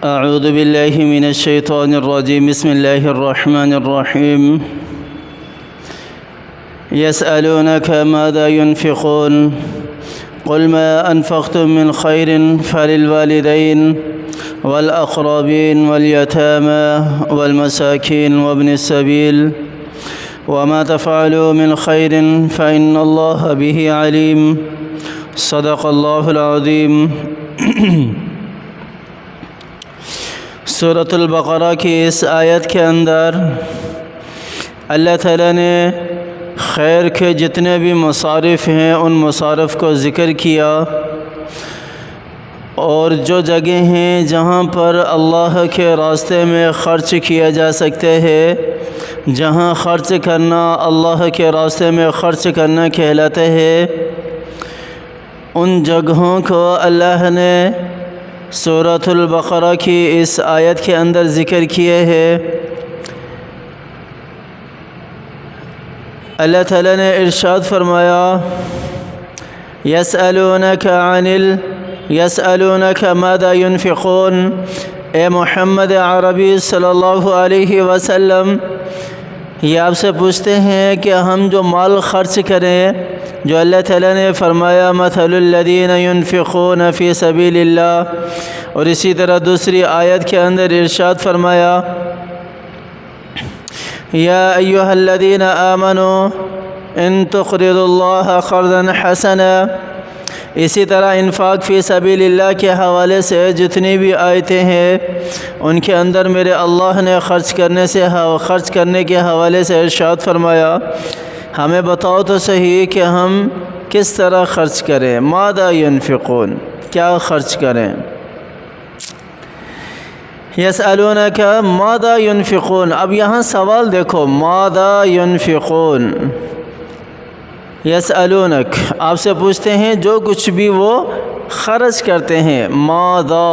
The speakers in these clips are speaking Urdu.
أعوذ بالله من الشيطان الرجيم. بسم الله الرحمن الرحيم. يسألونك ماذا ينفقون قل ما أنفقتم من خير فللوالدين والأقربين واليتامى والمساكين وابن السبيل وما تفعلوا من خير فإن الله به عليم. صدق الله العظيم. سورۃ البقرہ کی اس آیت کے اندر اللہ تعالیٰ نے خیر کے جتنے بھی مصارف ہیں ان مصارف کو ذکر کیا، اور جو جگہ ہیں جہاں پر اللہ کے راستے میں خرچ کیا جا سکتے ہیں، جہاں خرچ کرنا اللہ کے راستے میں خرچ کرنا کہلاتے ہیں، ان جگہوں کو اللہ نے سورۃ البقرہ کی اس آیت کے اندر ذکر کیے ہیں۔ اللہ تعالیٰ نے ارشاد فرمایا یسألونک ماذا ينفقون، اے محمد عربی صلی اللہ علیہ وسلم، یہ آپ سے پوچھتے ہیں کہ ہم جو مال خرچ کریں، جو اللہ تعالیٰ نے فرمایا مثل الذین ينفقون فی سبیل اللہ، اور اسی طرح دوسری آیت کے اندر ارشاد فرمایا یا ایھا الذین آمنوا ان تقرضوا اللہ قرضا حسنا۔ اسی طرح انفاق فی سبیل اللہ کے حوالے سے جتنی بھی آیتیں ہیں ان کے اندر میرے اللہ نے خرچ کرنے کے حوالے سے ارشاد فرمایا، ہمیں بتاؤ تو صحیح کہ ہم کس طرح خرچ کریں، ماذا ينفقون، کیا خرچ کریں۔ یسألونک ماذا ينفقون، اب یہاں سوال دیکھو، ماذا ينفقون، یسألونک آپ سے پوچھتے ہیں جو کچھ بھی وہ خرچ کرتے ہیں، ماذا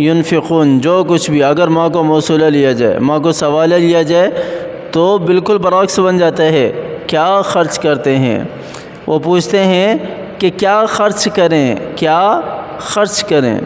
ينفقون، جو کچھ بھی، اگر ماں کو موصولہ لیا جائے، ماں کو سوالہ لیا جائے تو بالکل برعکس بن جاتا ہے، کیا خرچ کرتے ہیں۔ وہ پوچھتے ہیں کہ کیا خرچ کریں، کیا خرچ کریں،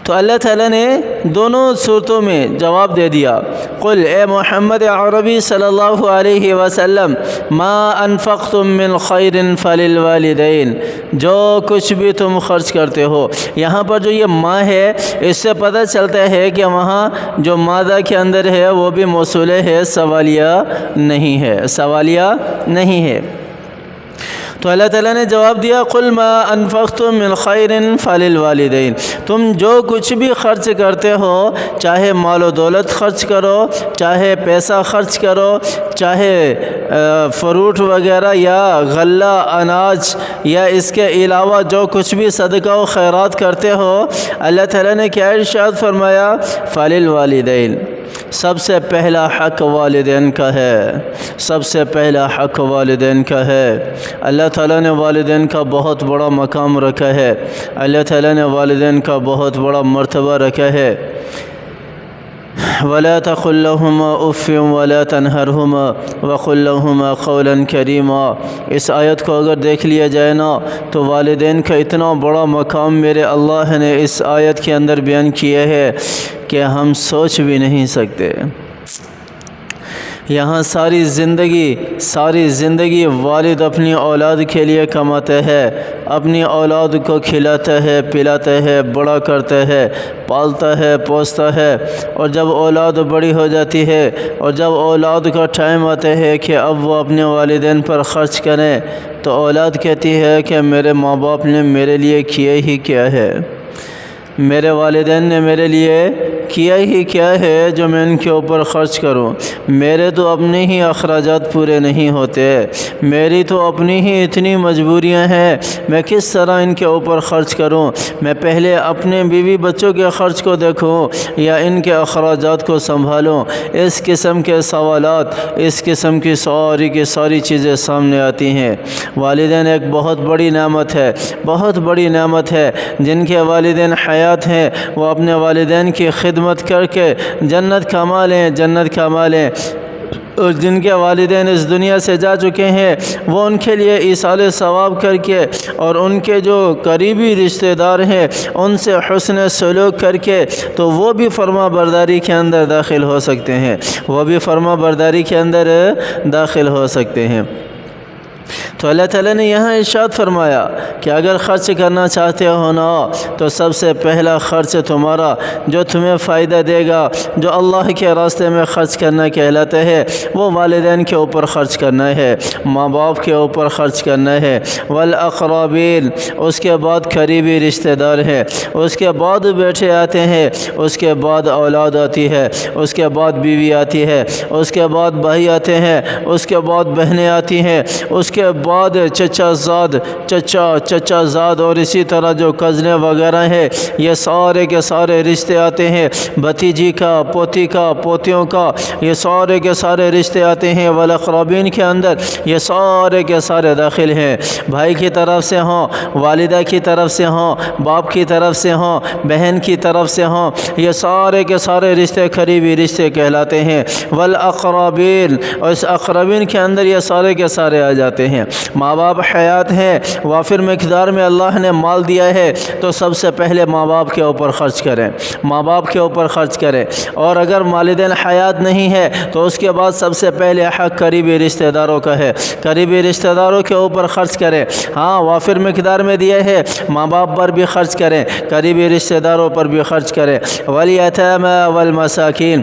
تو اللہ تعالیٰ نے دونوں صورتوں میں جواب دے دیا، قل، اے محمد عربی صلی اللہ علیہ وسلم، ما انفقتم من خیر فللوالدین، جو کچھ بھی تم خرچ کرتے ہو۔ یہاں پر جو یہ ماں ہے اس سے پتہ چلتا ہے کہ وہاں جو ماذا کے اندر ہے وہ بھی موصولہ ہے، سوالیہ نہیں ہے، سوالیہ نہیں ہے۔ تو اللہ تعالیٰ نے جواب دیا، قل ما انفقتم من خیر فللوالدین، تم جو کچھ بھی خرچ کرتے ہو، چاہے مال و دولت خرچ کرو، چاہے پیسہ خرچ کرو، چاہے فروٹ وغیرہ یا غلہ اناج یا اس کے علاوہ جو کچھ بھی صدقہ و خیرات کرتے ہو، اللہ تعالیٰ نے کیا ارشاد فرمایا، فللوالدین، سب سے پہلا حق والدین کا ہے، سب سے پہلا حق والدین کا ہے۔ اللہ تعالیٰ نے والدین کا بہت بڑا مقام رکھا ہے، اللہ تعالیٰ نے والدین کا بہت بڑا مرتبہ رکھا ہے۔ وَلَا تَقُل لَّهُمَا أُفٍّ وَلَا تَنْهَرْهُمَا وَقُل لَّهُمَا قَوْلًا كَرِيمًا۔ اس آیت کو اگر دیکھ لیا جائے نا تو والدین کا اتنا بڑا مقام میرے اللہ نے اس آیت کے اندر بیان کیا ہے کہ ہم سوچ بھی نہیں سکتے۔ یہاں ساری زندگی والد اپنی اولاد کے لیے کماتا ہے، اپنی اولاد کو کھلاتا ہے، پلاتا ہے، بڑا کرتا ہے، پالتا ہے، پوستا ہے، اور جب اولاد بڑی ہو جاتی ہے اور جب اولاد کا ٹائم آتا ہے کہ اب وہ اپنے والدین پر خرچ کریں، تو اولاد کہتی ہے کہ میرے ماں باپ نے میرے لیے کیا ہی کیا ہے، میرے والدین نے میرے لیے کیا ہی کیا ہے جو میں ان کے اوپر خرچ کروں، میرے تو اپنے ہی اخراجات پورے نہیں ہوتے، میری تو اپنی ہی اتنی مجبوریاں ہیں، میں کس طرح ان کے اوپر خرچ کروں، میں پہلے اپنے بیوی بچوں کے خرچ کو دیکھوں یا ان کے اخراجات کو سنبھالوں۔ اس قسم کے سوالات، اس قسم کی ساری چیزیں سامنے آتی ہیں۔ والدین ایک بہت بڑی نعمت ہے، بہت بڑی نعمت ہے۔ جن کے والدین حیات ہیں وہ اپنے والدین کی خدمت کر کے جنت کما لیں، اور جن کے والدین اس دنیا سے جا چکے ہیں وہ ان کے لیے ایصال ثواب کر کے اور ان کے جو قریبی رشتہ دار ہیں ان سے حسن سلوک کر کے تو وہ بھی فرما برداری کے اندر داخل ہو سکتے ہیں، وہ بھی فرما برداری کے اندر داخل ہو سکتے ہیں۔ تو اللہ تعالیٰ نے یہاں ارشاد فرمایا کہ اگر خرچ کرنا چاہتے ہو نا تو سب سے پہلا خرچ تمہارا جو تمہیں فائدہ دے گا، جو اللہ کے راستے میں خرچ کرنا کہلاتا ہے، وہ والدین کے اوپر خرچ کرنا ہے، ماں باپ کے اوپر خرچ کرنا ہے، والاقربین، اس کے بعد قریبی رشتہ دار ہے، اس کے بعد بیٹے آتے ہیں، اس کے بعد اولاد آتی ہے، اس کے بعد بیوی آتی ہے، اس کے بعد بھائی آتے ہیں، اس کے بعد بہنیں آتی ہیں، اس کے بعد چچا زاد اور اسی طرح جو کزنیں وغیرہ ہیں، یہ سارے کے سارے رشتے آتے ہیں، بھتیجی کا، پوتی کا، پوتیوں کا، یہ سارے کے سارے رشتے آتے ہیں۔ والاقربین کے اندر یہ سارے کے سارے داخل ہیں، بھائی کی طرف سے ہوں، والدہ کی طرف سے ہوں، باپ کی طرف سے ہوں، بہن کی طرف سے ہوں، یہ سارے کے سارے رشتے قریبی رشتے کہلاتے ہیں۔ والاقربین، اور اس اقربین کے اندر یہ سارے کے سارے آ جاتے ہیں۔ ماں باپ حیات ہیں، وافر مقدار میں اللہ نے مال دیا ہے تو سب سے پہلے ماں باپ کے اوپر خرچ کریں، ماں باپ کے اوپر خرچ کریں، اور اگر والدین حیات نہیں ہے تو اس کے بعد سب سے پہلے حق قریبی رشتہ داروں کا ہے، قریبی رشتہ داروں کے اوپر خرچ کریں۔ ہاں، وافر مقدار میں دیا ہے، ماں باپ پر بھی خرچ کریں، قریبی رشتہ داروں پر بھی خرچ کریں۔ والیتامی والمساکین،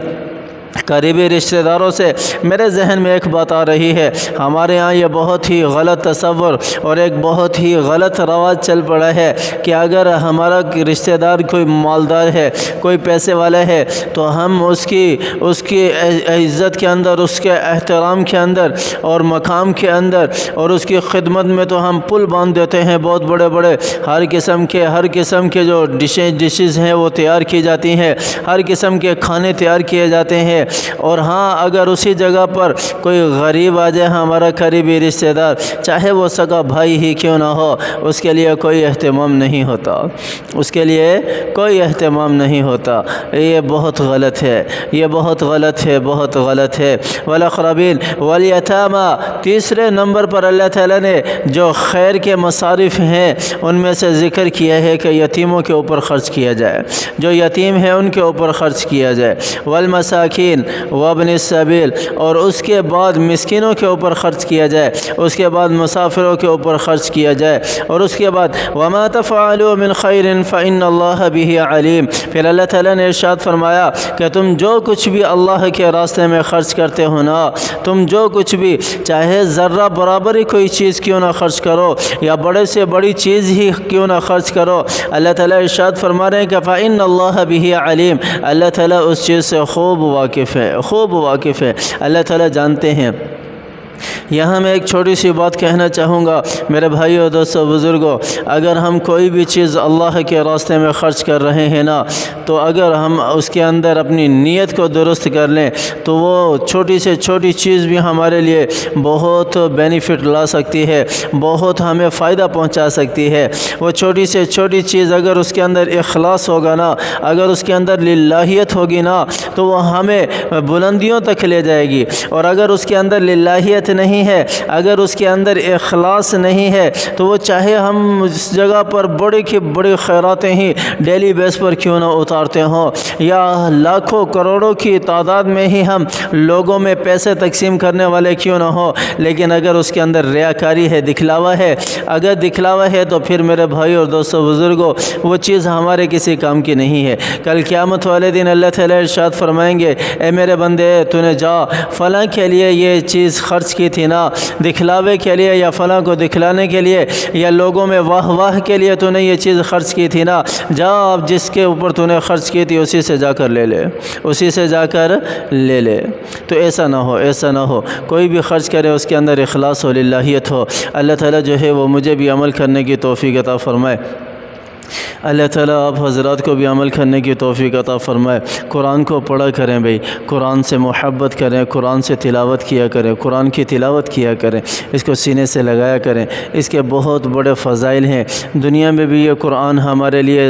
قریبی رشتہ داروں سے میرے ذہن میں ایک بات آ رہی ہے، ہمارے ہاں یہ بہت ہی غلط تصور اور ایک بہت ہی غلط رواج چل پڑا ہے کہ اگر ہمارا رشتہ دار کوئی مالدار ہے، کوئی پیسے والا ہے تو ہم اس کی عزت کے اندر، اس کے احترام کے اندر اور مقام کے اندر اور اس کی خدمت میں تو ہم پل باندھ دیتے ہیں، بہت بڑے بڑے ہر قسم کے جو ڈشز ہیں وہ تیار کی جاتی ہیں، ہر قسم کے کھانے تیار کیے جاتے ہیں، اور ہاں اگر اسی جگہ پر کوئی غریب آ جائے ہمارا قریبی رشتہ دار، چاہے وہ سگا بھائی ہی کیوں نہ ہو، اس کے لیے کوئی اہتمام نہیں ہوتا، اس کے لیے کوئی اہتمام نہیں ہوتا۔ یہ بہت غلط ہے، یہ بہت غلط ہے، بہت غلط ہے۔ والاقربین والیتامی، تیسرے نمبر پر اللہ تعالیٰ نے جو خیر کے مصارف ہیں ان میں سے ذکر کیا ہے کہ یتیموں کے اوپر خرچ کیا جائے، جو یتیم ہیں ان کے اوپر خرچ کیا جائے۔ والمساکین وابن السبیل، اور اس کے بعد مسکینوں کے اوپر خرچ کیا جائے، اس کے بعد مسافروں کے اوپر خرچ کیا جائے، اور اس کے بعد وما تفعلوا من خیر فإن اللہ به علیم۔ پھر اللہ تعالیٰ نے ارشاد فرمایا کہ تم جو کچھ بھی اللہ کے راستے میں خرچ کرتے ہو نا، تم جو کچھ بھی، چاہے ذرہ برابر ہی کوئی چیز کیوں نہ خرچ کرو یا بڑے سے بڑی چیز ہی کیوں نہ خرچ کرو، اللہ تعالیٰ ارشاد فرما رہے ہیں کہ فإن اللہ به علیم، اللہ تعالیٰ اس چیز سے خوب واقف ہے، خوب واقف ہے، اللہ تعالیٰ جانتے ہیں۔ یہاں میں ایک چھوٹی سی بات کہنا چاہوں گا میرے بھائیو، دوستو، بزرگوں، اگر ہم کوئی بھی چیز اللہ کے راستے میں خرچ کر رہے ہیں نا، تو اگر ہم اس کے اندر اپنی نیت کو درست کر لیں تو وہ چھوٹی سے چھوٹی چیز بھی ہمارے لیے بہت بینیفٹ لا سکتی ہے، بہت ہمیں فائدہ پہنچا سکتی ہے۔ وہ چھوٹی سے چھوٹی چیز اگر اس کے اندر اخلاص ہوگا نا، اگر اس کے اندر للہیت ہوگی نا، تو وہ ہمیں بلندیوں تک لے جائے گی، اور اگر اس کے اندر للہیت نہیں ہے، اگر اس کے اندر اخلاص نہیں ہے، تو وہ چاہے ہم اس جگہ پر بڑی کی بڑی خیراتیں ہی ڈیلی بیس پر کیوں نہ اتارتے ہوں، یا لاکھوں کروڑوں کی تعداد میں ہی ہم لوگوں میں پیسے تقسیم کرنے والے کیوں نہ ہوں، لیکن اگر اس کے اندر ریاکاری ہے، دکھلاوا ہے، اگر دکھلاوا ہے تو پھر میرے بھائی اور دوستو، بزرگوں، وہ چیز ہمارے کسی کام کی نہیں ہے۔ کل قیامت والے دن اللہ تعالیٰ ارشاد فرمائیں گے، اے میرے بندے، تو نے جا فلاں کے لیے یہ چیز خرچ کی تھی نا، دکھلاوے کے لیے یا فلاں کو دکھلانے کے لیے یا لوگوں میں واہ واہ کے لیے تو نے یہ چیز خرچ کی تھی نا، جا اب جس کے اوپر تو نے خرچ کی تھی اسی سے جا کر لے لے، اسی سے جا کر لے لے۔ تو ایسا نہ ہو، ایسا نہ ہو، کوئی بھی خرچ کرے اس کے اندر اخلاص ہو، للہیت ہو۔ اللہ تعالیٰ جو ہے وہ مجھے بھی عمل کرنے کی توفیق عطا فرمائے۔ اللہ تعالیٰ آپ حضرات کو بھی عمل کرنے کی توفیق عطا فرمائے۔ قرآن کو پڑھا کریں بھئی، قرآن سے محبت کریں، قرآن سے تلاوت کیا کریں، قرآن کی تلاوت کیا کریں، اس کو سینے سے لگایا کریں۔ اس کے بہت بڑے فضائل ہیں۔ دنیا میں بھی یہ قرآن ہمارے لیے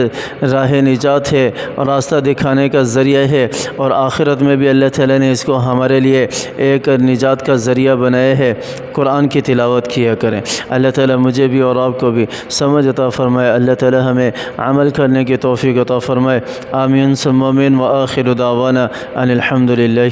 راہ نجات ہے اور راستہ دکھانے کا ذریعہ ہے، اور آخرت میں بھی اللہ تعالیٰ نے اس کو ہمارے لیے ایک نجات کا ذریعہ بنایا ہے۔ قرآن کی تلاوت کیا کریں۔ اللہ تعالیٰ مجھے بھی اور آپ کو بھی سمجھ عطا فرمائے۔ اللہ تعالیٰ ہمیں عمل کرنے کی توفیق عطا فرمائے۔ آمین ثم آمین، وآخر دعوانا ان الحمد للہ۔